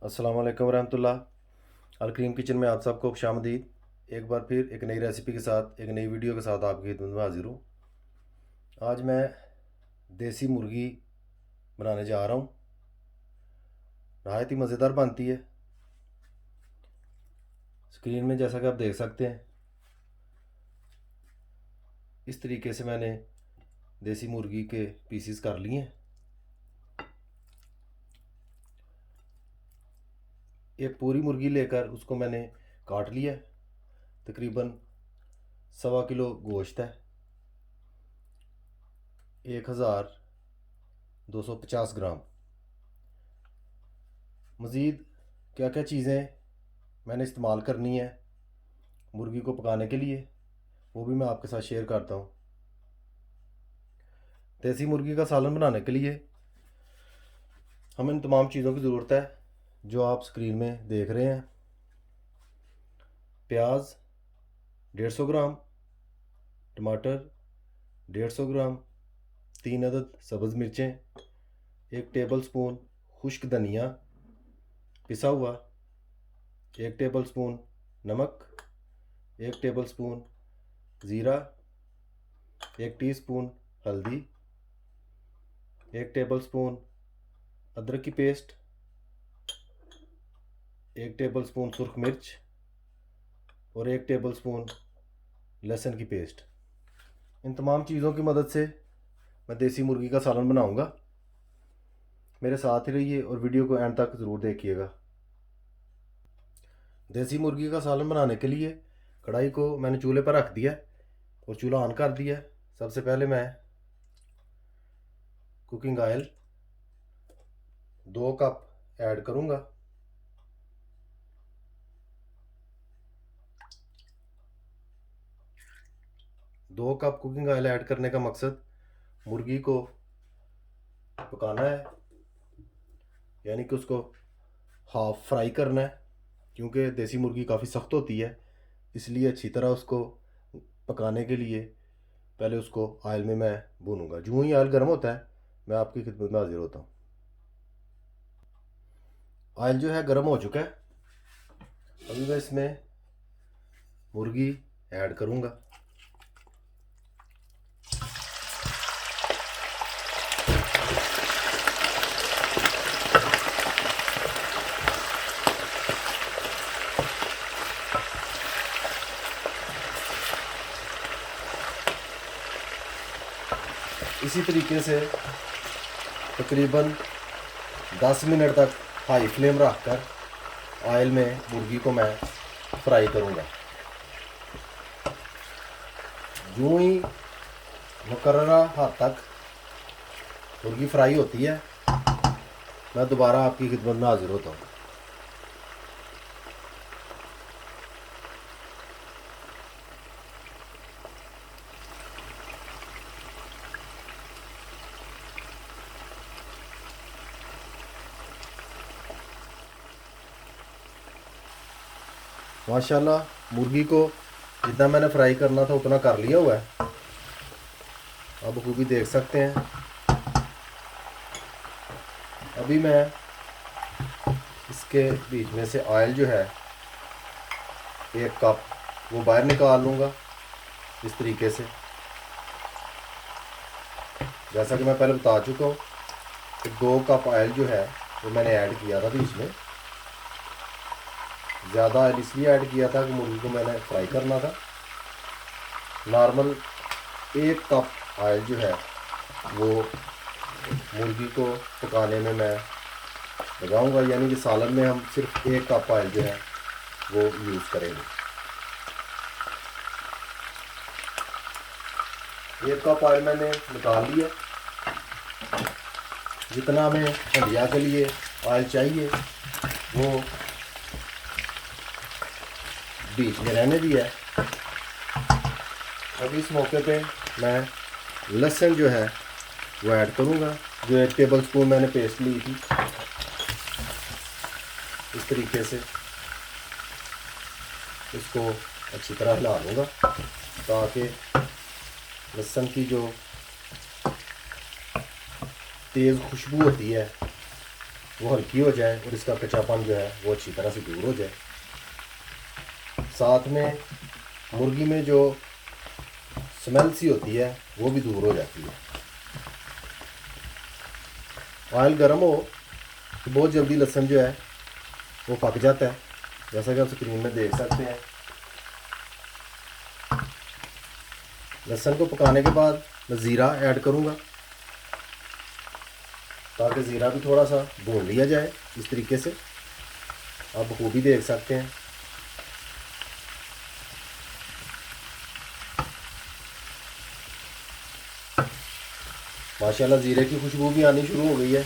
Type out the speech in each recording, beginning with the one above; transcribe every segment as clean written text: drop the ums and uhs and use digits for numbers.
अस्सलाम वालेकुम रहमतुल्लाह। अलकरीम किचन में आप सबको खुशामदीद। एक बार फिर एक नई रेसिपी के साथ, एक नई वीडियो के साथ आपकी खिदमत में हाजिर हूँ। आज मैं देसी मुर्गी बनाने जा रहा हूँ। नहायत ही मज़ेदार बनती है। स्क्रीन में जैसा कि आप देख सकते हैं, इस तरीके से मैंने देसी मुर्गी के पीसीस कर लिए हैं। एक पूरी मुर्गी लेकर उसको मैंने काट लिया है। तकरीबन 1.25 किलो गोश्त है। 1250 ग्राम। मज़ीद क्या क्या चीज़ें मैंने इस्तेमाल करनी है मुर्गी को पकाने के लिए, वो भी मैं आपके साथ शेयर करता हूँ। देसी मुर्गी का सालन बनाने के लिए हमें इन तमाम चीज़ों की ज़रूरत है जो आप स्क्रीन में देख रहे हैं। प्याज 150 ग्राम, टमाटर 150 ग्राम, 3 अदद सब्ज़ मिर्चें, 1 टेबल स्पून खुश्क धनिया पिसा हुआ, 1 टेबल स्पून नमक, 1 टेबल स्पून ज़ीरा, 1 टीस्पून हल्दी, 1 टेबल स्पून अदरक की पेस्ट, 1 टेबल स्पून सुरख मिर्च और 1 टेबल स्पून लहसुन की पेस्ट। इन तमाम चीज़ों की मदद से मैं देसी मुर्गी का सालन बनाऊंगा। मेरे साथ ही रहिए और वीडियो को एंड तक ज़रूर देखिएगा। देसी मुर्गी का सालन बनाने के लिए कढ़ाई को मैंने चूल्हे पर रख दिया और चूल्हा ऑन कर दिया। सबसे पहले मैं कुकिंग ऑयल 2 कप ऐड करूंगा। दो कप कुकिंग ऑयल ऐड करने का मकसद मुर्गी को पकाना है, यानी कि उसको हाफ फ्राई करना है। क्योंकि देसी मुर्गी काफ़ी सख्त होती है, इसलिए अच्छी तरह उसको पकाने के लिए पहले उसको ऑयल में मैं भूनूंगा। जो ही ऑयल गर्म होता है मैं आपकी खिदमत में हाजिर होता हूँ। ऑयल जो है गर्म हो चुका है। अभी मैं इसमें मुर्गी ऐड करूँगा। इसी तरीके से तकरीबन 10 मिनट तक हाई फ्लेम रखकर ऑयल में मुर्गी को मैं फ्राई करूँगा। यूँ ही मुकर्ररा हद तक मुर्गी फ्राई होती है, मैं दोबारा आपकी खिदमत में हाजिर होता हूँ। माशाल्लाह मुर्गी को जितना मैंने फ्राई करना था उतना कर लिया हुआ है। अब खूबी देख सकते हैं। अभी मैं इसके बीच में से ऑयल जो है 1 कप वो बाहर निकाल लूँगा इस तरीके से। जैसा कि मैं पहले बता चुका हूँ कि 2 कप ऑयल जो है वो मैंने ऐड किया था बीच में। ज़्यादा ऑयल इसलिए ऐड किया था कि मुर्गी को मैंने फ्राई करना था। नॉर्मल 1 कप ऑयल जो है वो मुर्गी को पकाने में मैं लगाऊंगा, यानी कि सालन में हम सिर्फ 1 कप ऑयल जो है वो यूज़ करेंगे। 1 कप ऑयल मैंने निकाल लिया। जितना हमें हंडिया के लिए ऑयल चाहिए वो बीच में रहने दिया है। अब इस मौके पे मैं लहसुन जो है वो ऐड करूँगा। जो 1 टेबल स्पून मैंने पेस्ट ली थी, इस तरीके से इसको अच्छी तरह हिला लूँगा ताकि लहसुन की जो तेज़ खुशबू होती है वो हल्की हो जाए और इसका कच्चापन जो है वो अच्छी तरह से दूर हो जाए। साथ में मुर्गी में जो स्मेल सी होती है वो भी दूर हो जाती है। ऑयल गर्म हो तो बहुत जल्दी लहसुन जो है वो पक जाता है, जैसा कि आप स्क्रीन में देख सकते हैं। लहसुन को पकाने के बाद मैं ज़ीरा ऐड करूँगा ताकि ज़ीरा भी थोड़ा सा भून लिया जाए। इस तरीके से आप बखूबी देख सकते हैं। माशाल्लाह ज़ीरे की खुशबू भी आनी शुरू हो गई है।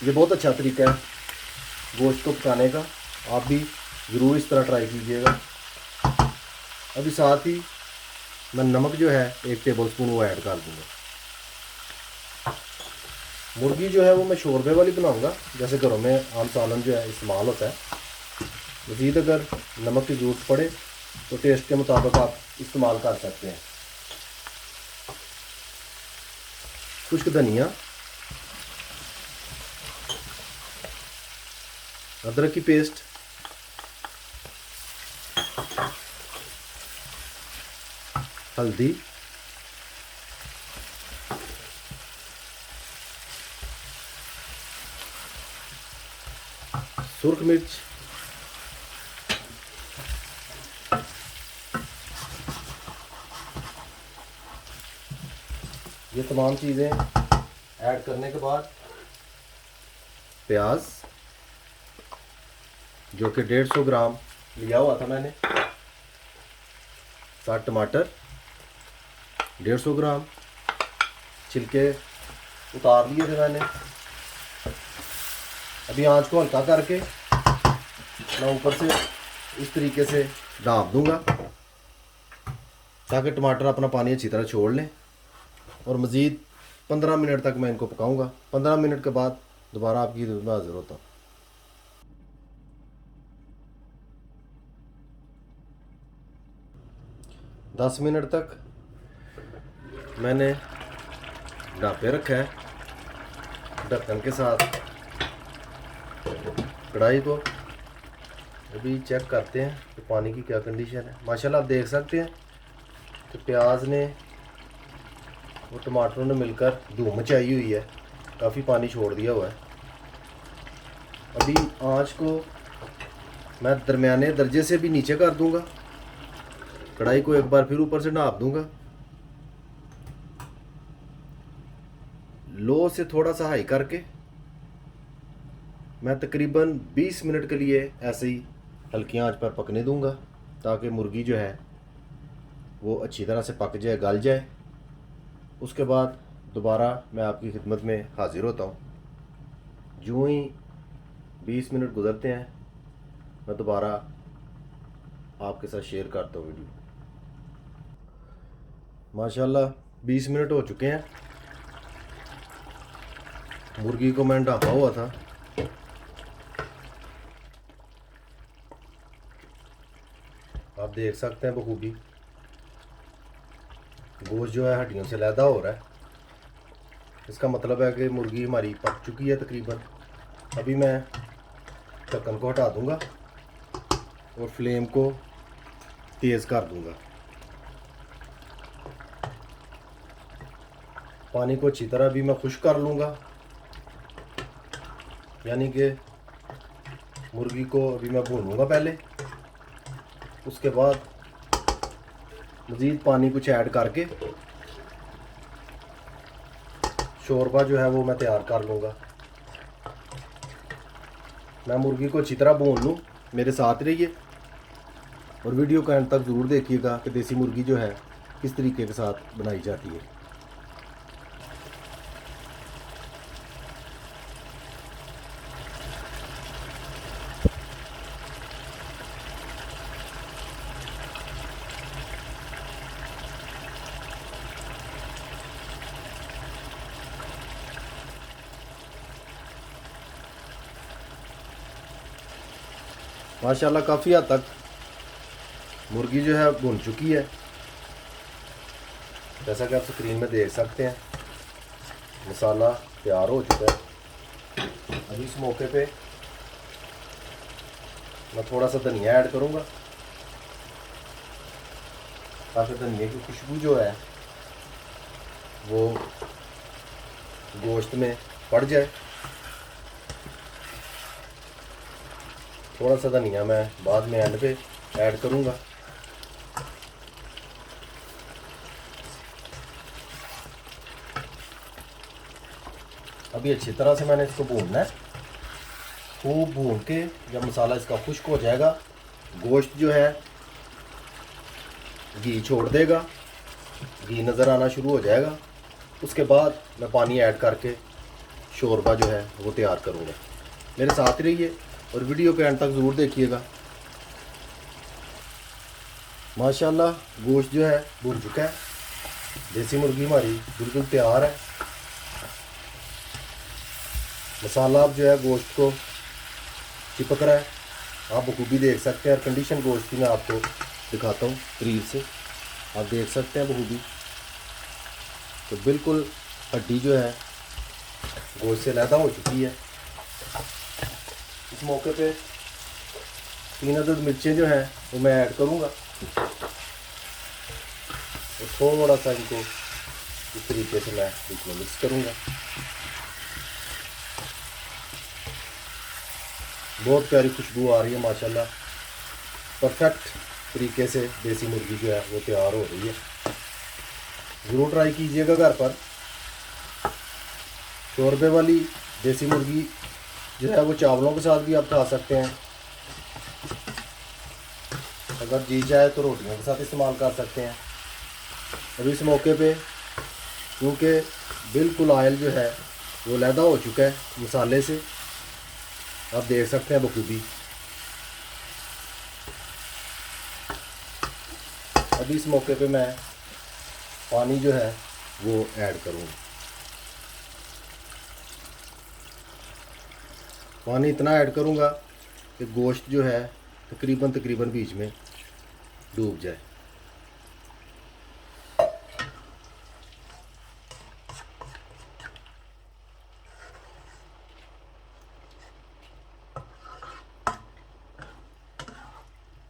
ये बहुत अच्छा तरीका है गोश्त को पकाने का, आप भी ज़रूर इस तरह ट्राई कीजिएगा। अभी साथ ही मैं नमक जो है 1 टेबल स्पून वो ऐड कर दूँगा। मुर्गी जो है वो मैं शोरबे वाली बनाऊंगा, जैसे घरों में आम सालन जो है इस्तेमाल होता है। मज़ीद अगर नमक की ज़रूरत पड़े तो टेस्ट के मुताबिक आप इस्तेमाल कर सकते हैं। खुश्क धनिया, अदरक की पेस्ट, हल्दी, सुर्ख मिर्च, ये तमाम चीज़ें ऐड करने के बाद प्याज जो कि 150 ग्राम लिया हुआ था मैंने, 7 टमाटर 150 ग्राम, छिलके उतार लिए थे मैंने। अभी आंच को हल्का करके मैं ऊपर से इस तरीके से ढाँप दूंगा ताकि टमाटर अपना पानी अच्छी तरह छोड़ लें, और मज़ीद 15 मिनट तक मैं इनको पकाऊंगा। 15 मिनट के बाद दोबारा आपकी हाज़िर होता हूँ। 10 मिनट तक मैंने ढाँपे रखा है ढक्कन के साथ कढ़ाई को। अभी चेक करते हैं कि पानी की क्या कंडीशन है। माशाल्लाह आप देख सकते हैं कि प्याज ने और टमाटरों ने मिलकर धूम मचाई हुई है, काफ़ी पानी छोड़ दिया हुआ है। अभी आंच को मैं दरमियाने दर्जे से भी नीचे कर दूंगा, कढ़ाई को एक बार फिर ऊपर से ढाँप दूंगा। लो से थोड़ा सा हाई करके मैं तकरीबन 20 मिनट के लिए ऐसे ही हल्की आंच पर पकने दूंगा ताकि मुर्गी जो है वो अच्छी तरह से पक जाए, गल जाए। उसके बाद दोबारा मैं आपकी खिदमत में हाज़िर होता हूँ। यूँ ही 20 मिनट गुजरते हैं मैं दोबारा आपके साथ शेयर करता हूँ वीडियो। माशाल्लाह 20 मिनट हो चुके हैं। मुर्गी को मैंने ढाँपा हुआ था, आप देख सकते हैं बखूबी गोश्त जो है हड्डियों से लैदा हो रहा है। इसका मतलब है कि मुर्गी हमारी पक चुकी है तकरीबन। अभी मैं ढक्कन को हटा दूंगा और फ्लेम को तेज़ कर दूंगा। पानी को अच्छी तरह भी मैं खुश्क कर लूँगा, यानी कि मुर्गी को अभी मैं भूनूंगा पहले। उसके बाद मज़ीद पानी कुछ ऐड करके शोरबा जो है वो मैं तैयार कर लूँगा। मैं मुर्गी को अच्छी तरह भून लूँ, मेरे साथ रहिए और वीडियो का अंत तक ज़रूर देखिएगा कि देसी मुर्गी जो है किस तरीके के साथ बनाई जाती है। माशाल्लाह काफ़ी हद तक मुर्गी जो है भुन चुकी है, जैसा कि आप स्क्रीन में देख सकते हैं। मसाला तैयार हो चुका है। अभी इस मौके पे मैं थोड़ा सा धनिया ऐड करूँगा ताकि धनिया की खुशबू जो है वो गोश्त में पड़ जाए। थोड़ा सा धनिया मैं बाद में एंड पे ऐड करूँगा। अभी अच्छी तरह से मैंने इसको भूनना है। खूब भून के जब मसाला इसका खुश्क हो जाएगा, गोश्त जो है घी छोड़ देगा, घी नज़र आना शुरू हो जाएगा, उसके बाद मैं पानी ऐड करके शोरबा जो है वो तैयार करूँगा। मेरे साथ रहिए और वीडियो के एंड तक ज़रूर देखिएगा। माशाल्लाह गोश्त जो है भुन चुका है। देसी मुर्गी हमारी बिल्कुल तैयार है। मसाला अब जो है गोश्त को चिपक रहा है, आप बखूबी देख सकते हैं। और कंडीशन गोश्त की मैं आपको दिखाता हूँ करीब से, आप देख सकते हैं बखूबी। तो बिल्कुल हड्डी जो है गोश्त से अलहदा हो चुकी है। इस मौके पे 3 अदद मिर्चें जो हैं वो मैं ऐड करूँगा और थोड़ा सा इनको इस तरीके से मैं इसमें मिक्स करूँगा। बहुत प्यारी खुशबू आ रही है माशाल्लाह। परफेक्ट तरीके से देसी मुर्गी जो है वो तैयार हो रही है। ज़रूर ट्राई कीजिएगा घर पर। शोरबे वाली देसी मुर्गी जो है वो चावलों के साथ भी आप खा सकते हैं। अगर जी चाहे तो रोटियों के साथ इस्तेमाल कर सकते हैं। अभी इस मौके पे क्योंकि बिल्कुल ऑयल जो है वो अलहदा हो चुका है मसाले से, आप देख सकते हैं बखूबी। अभी इस मौके पे मैं पानी जो है वो ऐड करूँगा। पानी इतना ऐड करूँगा कि गोश्त जो है तकरीबन बीच में डूब जाए।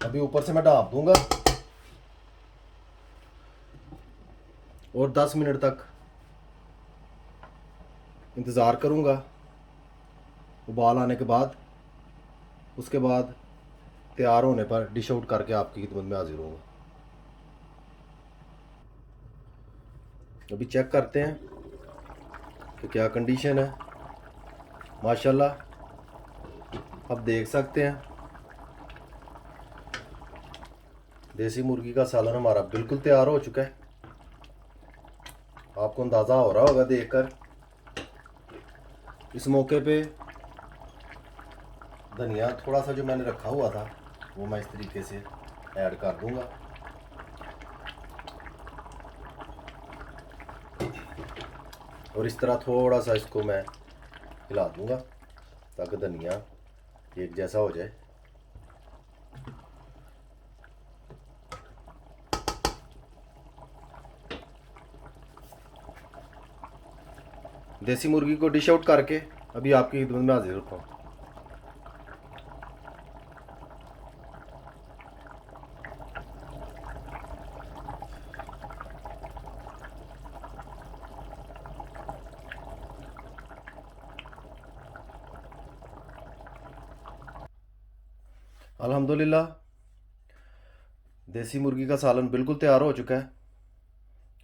अभी ऊपर से मैं ढाँप दूंगा और 10 मिनट तक इंतज़ार करूँगा उबाल आने के बाद। उसके बाद तैयार होने पर डिश आउट करके आपकी खिदमत में हाजिर होऊंगा। अभी चेक करते हैं कि क्या कंडीशन है। माशाल्लाह आप देख सकते हैं देसी मुर्गी का सालन हमारा बिल्कुल तैयार हो चुका है। आपको अंदाज़ा हो रहा होगा देखकर। इस मौके पे धनिया थोड़ा सा जो मैंने रखा हुआ था वो मैं इस तरीके से ऐड कर दूंगा। और इस तरह थोड़ा सा इसको मैं हिला दूंगा ताकि धनिया एक जैसा हो जाए। देसी मुर्गी को डिश आउट करके अभी आपकी खिदमत में हाजिर होता हूँ। अल्हम्दुलिल्लाह देसी मुर्गी का सालन बिल्कुल तैयार हो चुका है।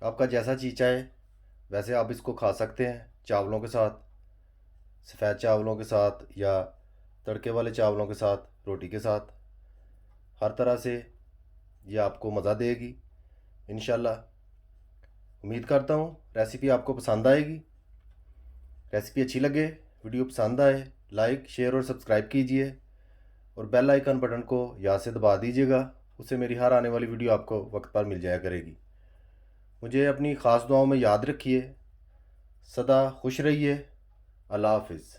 आपका जैसा जी चाहे वैसे आप इसको खा सकते हैं, चावलों के साथ, सफ़ेद चावलों के साथ या तड़के वाले चावलों के साथ, रोटी के साथ। हर तरह से ये आपको मज़ा देगी इंशाल्लाह। उम्मीद करता हूँ रेसिपी आपको पसंद आएगी। रेसिपी अच्छी लगे, वीडियो पसंद आए, लाइक शेयर और सब्सक्राइब कीजिए और बेल आइकन बटन को याद से दबा दीजिएगा। उससे मेरी हर आने वाली वीडियो आपको वक्त पर मिल जाया करेगी। मुझे अपनी ख़ास दुआओं में याद रखिए। सदा खुश रहिए। अल्लाह हाफिज़।